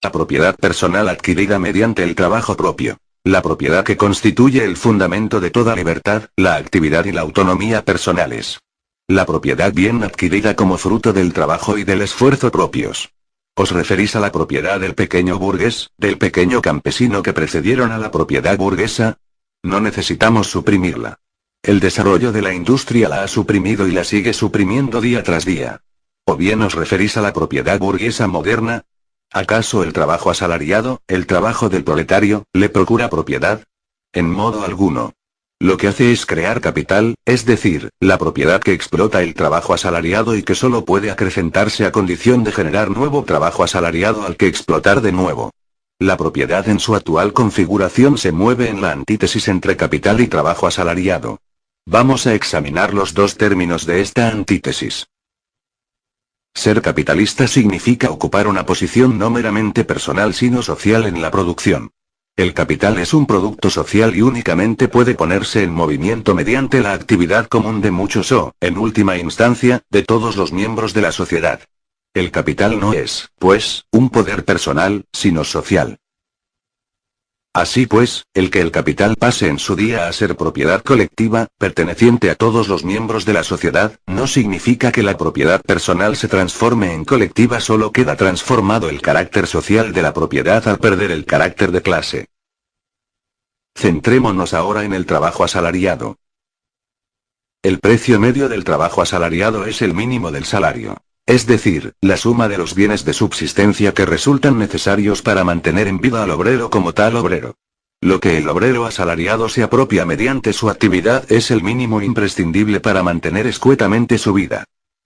La propiedad personal adquirida mediante el trabajo propio. La propiedad que constituye el fundamento de toda libertad, la actividad y la autonomía personales. La propiedad bien adquirida como fruto del trabajo y del esfuerzo propios. ¿Os referís a la propiedad del pequeño burgués, del pequeño campesino que precedieron a la propiedad burguesa? No necesitamos suprimirla. El desarrollo de la industria la ha suprimido y la sigue suprimiendo día tras día. ¿O bien os referís a la propiedad burguesa moderna? ¿Acaso el trabajo asalariado, el trabajo del proletario, le procura propiedad? En modo alguno. Lo que hace es crear capital, es decir, la propiedad que explota el trabajo asalariado y que solo puede acrecentarse a condición de generar nuevo trabajo asalariado al que explotar de nuevo. La propiedad en su actual configuración se mueve en la antítesis entre capital y trabajo asalariado. Vamos a examinar los dos términos de esta antítesis. Ser capitalista significa ocupar una posición no meramente personal sino social en la producción. El capital es un producto social y únicamente puede ponerse en movimiento mediante la actividad común de muchos o, en última instancia, de todos los miembros de la sociedad. El capital no es, pues, un poder personal, sino social. Así pues, el que el capital pase en su día a ser propiedad colectiva, perteneciente a todos los miembros de la sociedad, no significa que la propiedad personal se transforme en colectiva, solo queda transformado el carácter social de la propiedad al perder el carácter de clase. Centrémonos ahora en el trabajo asalariado. El precio medio del trabajo asalariado es el mínimo del salario. Es decir, la suma de los bienes de subsistencia que resultan necesarios para mantener en vida al obrero como tal obrero. Lo que el obrero asalariado se apropia mediante su actividad es el mínimo imprescindible para mantener escuetamente su vida.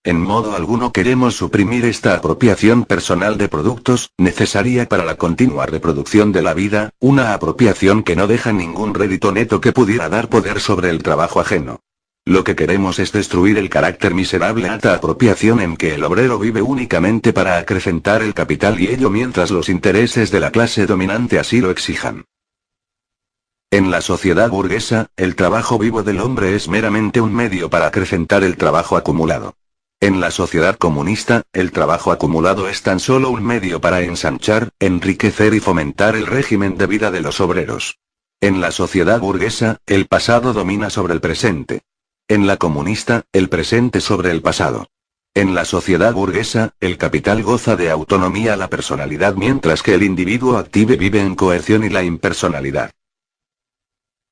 En modo alguno queremos suprimir esta apropiación personal de productos, necesaria para la continua reproducción de la vida, una apropiación que no deja ningún rédito neto que pudiera dar poder sobre el trabajo ajeno. Lo que queremos es destruir el carácter miserable alta apropiación en que el obrero vive únicamente para acrecentar el capital y ello mientras los intereses de la clase dominante así lo exijan. En la sociedad burguesa, el trabajo vivo del hombre es meramente un medio para acrecentar el trabajo acumulado. En la sociedad comunista, el trabajo acumulado es tan solo un medio para ensanchar, enriquecer y fomentar el régimen de vida de los obreros. En la sociedad burguesa, el pasado domina sobre el presente. En la comunista, el presente sobre el pasado. En la sociedad burguesa, el capital goza de autonomía a la personalidad mientras que el individuo activo vive en coerción y la impersonalidad.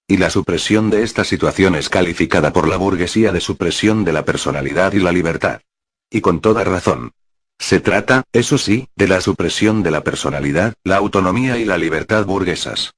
Y la supresión de esta situación es calificada por la burguesía de supresión de la personalidad y la libertad. Y con toda razón. Se trata, eso sí, de la supresión de la personalidad, la autonomía y la libertad burguesas.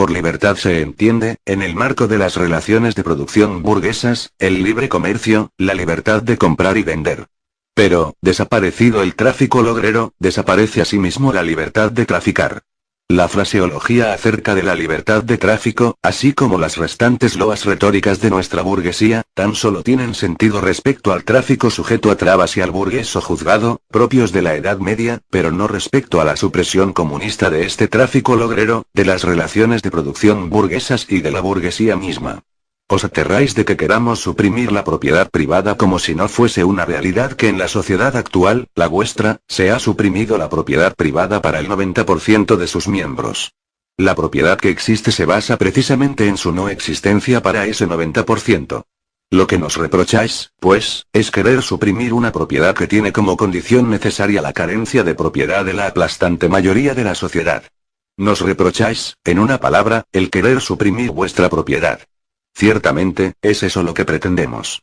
Por libertad se entiende, en el marco de las relaciones de producción burguesas, el libre comercio, la libertad de comprar y vender. Pero, desaparecido el tráfico logrero, desaparece asimismo la libertad de traficar. La fraseología acerca de la libertad de tráfico, así como las restantes loas retóricas de nuestra burguesía, tan solo tienen sentido respecto al tráfico sujeto a trabas y al burgués o juzgado, propios de la Edad Media, pero no respecto a la supresión comunista de este tráfico logrero, de las relaciones de producción burguesas y de la burguesía misma. Os aterráis de que queramos suprimir la propiedad privada como si no fuese una realidad que en la sociedad actual, la vuestra, se ha suprimido la propiedad privada para el 90% de sus miembros. La propiedad que existe se basa precisamente en su no existencia para ese 90%. Lo que nos reprocháis, pues, es querer suprimir una propiedad que tiene como condición necesaria la carencia de propiedad de la aplastante mayoría de la sociedad. Nos reprocháis, en una palabra, el querer suprimir vuestra propiedad. Ciertamente, es eso lo que pretendemos.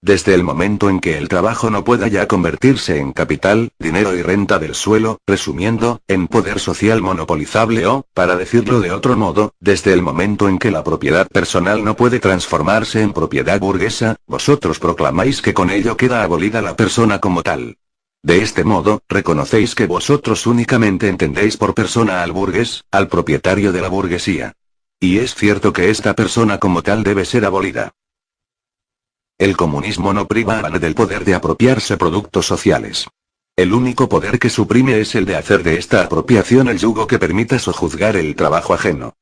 Desde el momento en que el trabajo no pueda ya convertirse en capital, dinero y renta del suelo, resumiendo, en poder social monopolizable o, para decirlo de otro modo, desde el momento en que la propiedad personal no puede transformarse en propiedad burguesa, vosotros proclamáis que con ello queda abolida la persona como tal. De este modo, reconocéis que vosotros únicamente entendéis por persona al burgués, al propietario de la burguesía. Y es cierto que esta persona como tal debe ser abolida. El comunismo no priva a nadie del poder de apropiarse productos sociales. El único poder que suprime es el de hacer de esta apropiación el yugo que permita sojuzgar el trabajo ajeno.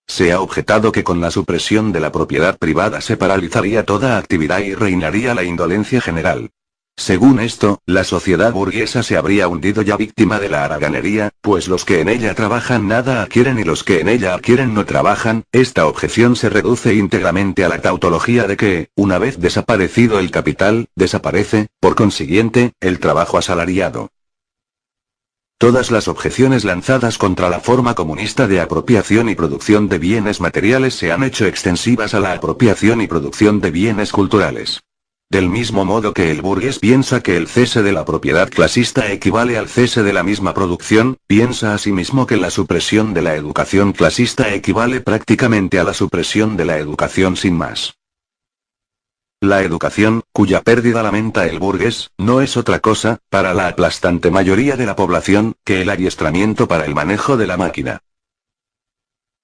Se ha objetado que con la supresión de la propiedad privada se paralizaría toda actividad y reinaría la indolencia general. Según esto, la sociedad burguesa se habría hundido ya víctima de la haraganería, pues los que en ella trabajan nada adquieren y los que en ella adquieren no trabajan. Esta objeción se reduce íntegramente a la tautología de que, una vez desaparecido el capital, desaparece, por consiguiente, el trabajo asalariado. Todas las objeciones lanzadas contra la forma comunista de apropiación y producción de bienes materiales se han hecho extensivas a la apropiación y producción de bienes culturales. Del mismo modo que el burgués piensa que el cese de la propiedad clasista equivale al cese de la misma producción, piensa asimismo que la supresión de la educación clasista equivale prácticamente a la supresión de la educación sin más. La educación, cuya pérdida lamenta el burgués, no es otra cosa, para la aplastante mayoría de la población, que el adiestramiento para el manejo de la máquina.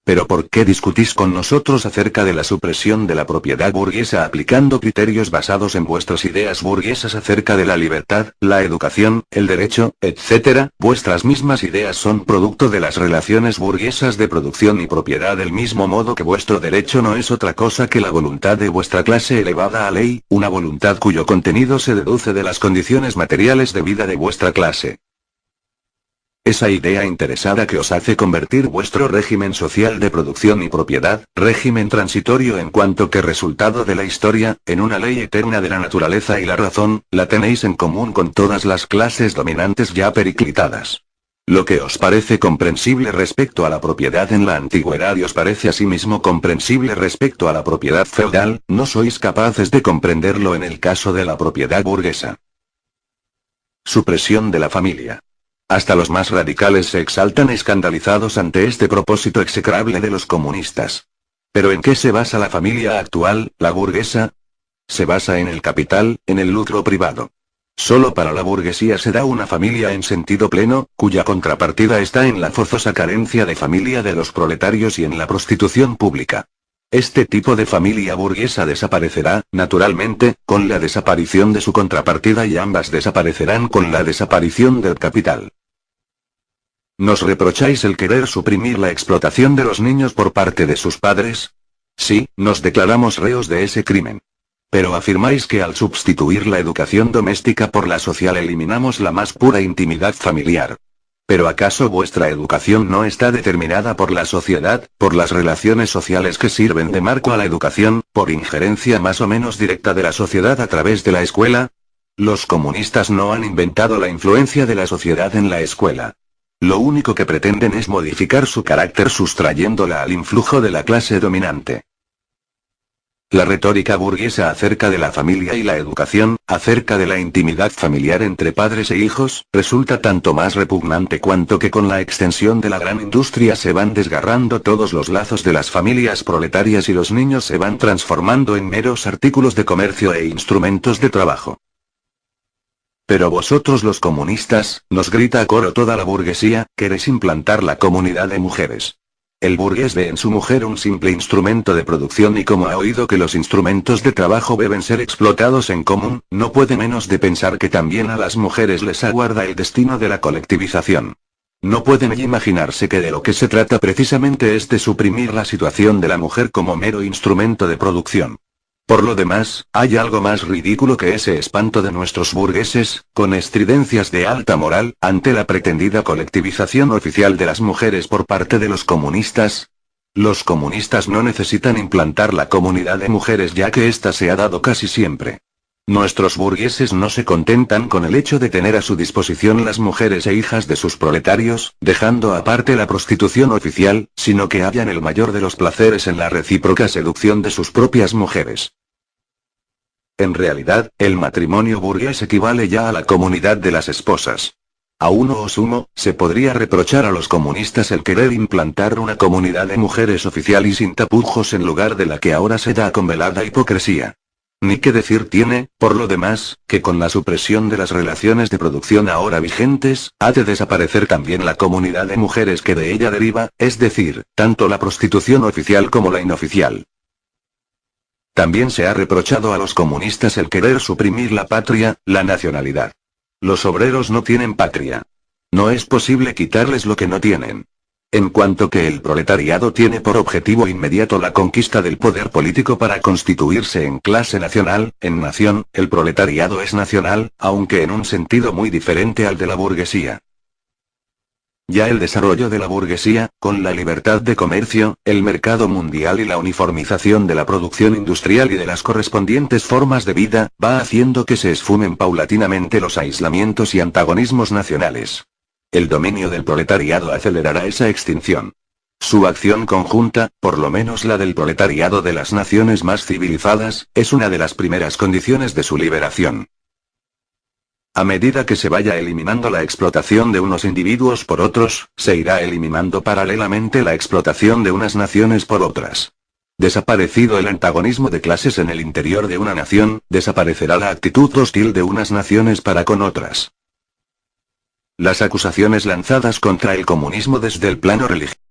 Pero ¿por qué discutís con nosotros acerca de la supresión de la propiedad burguesa aplicando criterios basados en vuestras ideas burguesas acerca de la libertad, la educación, el derecho, etc.? Vuestras mismas ideas son producto de las relaciones burguesas de producción y propiedad del mismo modo que vuestro derecho no es otra cosa que la voluntad de vuestra clase elevada a ley, una voluntad cuyo contenido se deduce de las condiciones materiales de vida de vuestra clase. Esa idea interesada que os hace convertir vuestro régimen social de producción y propiedad, régimen transitorio en cuanto que resultado de la historia, en una ley eterna de la naturaleza y la razón, la tenéis en común con todas las clases dominantes ya periclitadas. Lo que os parece comprensible respecto a la propiedad en la antigüedad y os parece asimismo comprensible respecto a la propiedad feudal, no sois capaces de comprenderlo en el caso de la propiedad burguesa. Supresión de la familia. Hasta los más radicales se exaltan escandalizados ante este propósito execrable de los comunistas. ¿Pero en qué se basa la familia actual, la burguesa? Se basa en el capital, en el lucro privado. Solo para la burguesía se da una familia en sentido pleno, cuya contrapartida está en la forzosa carencia de familia de los proletarios y en la prostitución pública. Este tipo de familia burguesa desaparecerá, naturalmente, con la desaparición de su contrapartida y ambas desaparecerán con la desaparición del capital. ¿Nos reprocháis el querer suprimir la explotación de los niños por parte de sus padres? Sí, nos declaramos reos de ese crimen. Pero afirmáis que al sustituir la educación doméstica por la social eliminamos la más pura intimidad familiar. ¿Pero acaso vuestra educación no está determinada por la sociedad, por las relaciones sociales que sirven de marco a la educación, por injerencia más o menos directa de la sociedad a través de la escuela? Los comunistas no han inventado la influencia de la sociedad en la escuela. Lo único que pretenden es modificar su carácter sustrayéndola al influjo de la clase dominante. La retórica burguesa acerca de la familia y la educación, acerca de la intimidad familiar entre padres e hijos, resulta tanto más repugnante cuanto que con la extensión de la gran industria se van desgarrando todos los lazos de las familias proletarias y los niños se van transformando en meros artículos de comercio e instrumentos de trabajo. Pero vosotros los comunistas, nos grita a coro toda la burguesía, queréis implantar la comunidad de mujeres. El burgués ve en su mujer un simple instrumento de producción y como ha oído que los instrumentos de trabajo deben ser explotados en común, no puede menos de pensar que también a las mujeres les aguarda el destino de la colectivización. No pueden imaginarse que de lo que se trata precisamente es de suprimir la situación de la mujer como mero instrumento de producción. Por lo demás, hay algo más ridículo que ese espanto de nuestros burgueses, con estridencias de alta moral, ante la pretendida colectivización oficial de las mujeres por parte de los comunistas. Los comunistas no necesitan implantar la comunidad de mujeres ya que ésta se ha dado casi siempre. Nuestros burgueses no se contentan con el hecho de tener a su disposición las mujeres e hijas de sus proletarios, dejando aparte la prostitución oficial, sino que hallan el mayor de los placeres en la recíproca seducción de sus propias mujeres. En realidad, el matrimonio burgués equivale ya a la comunidad de las esposas. A uno o sumo, se podría reprochar a los comunistas el querer implantar una comunidad de mujeres oficial y sin tapujos en lugar de la que ahora se da con velada hipocresía. Ni qué decir tiene, por lo demás, que con la supresión de las relaciones de producción ahora vigentes, ha de desaparecer también la comunidad de mujeres que de ella deriva, es decir, tanto la prostitución oficial como la inoficial. También se ha reprochado a los comunistas el querer suprimir la patria, la nacionalidad. Los obreros no tienen patria. No es posible quitarles lo que no tienen. En cuanto que el proletariado tiene por objetivo inmediato la conquista del poder político para constituirse en clase nacional, en nación, el proletariado es nacional, aunque en un sentido muy diferente al de la burguesía. Ya el desarrollo de la burguesía, con la libertad de comercio, el mercado mundial y la uniformización de la producción industrial y de las correspondientes formas de vida, va haciendo que se esfumen paulatinamente los aislamientos y antagonismos nacionales. El dominio del proletariado acelerará esa extinción. Su acción conjunta, por lo menos la del proletariado de las naciones más civilizadas, es una de las primeras condiciones de su liberación. A medida que se vaya eliminando la explotación de unos individuos por otros, se irá eliminando paralelamente la explotación de unas naciones por otras. Desaparecido el antagonismo de clases en el interior de una nación, desaparecerá la actitud hostil de unas naciones para con otras. Las acusaciones lanzadas contra el comunismo desde el plano religioso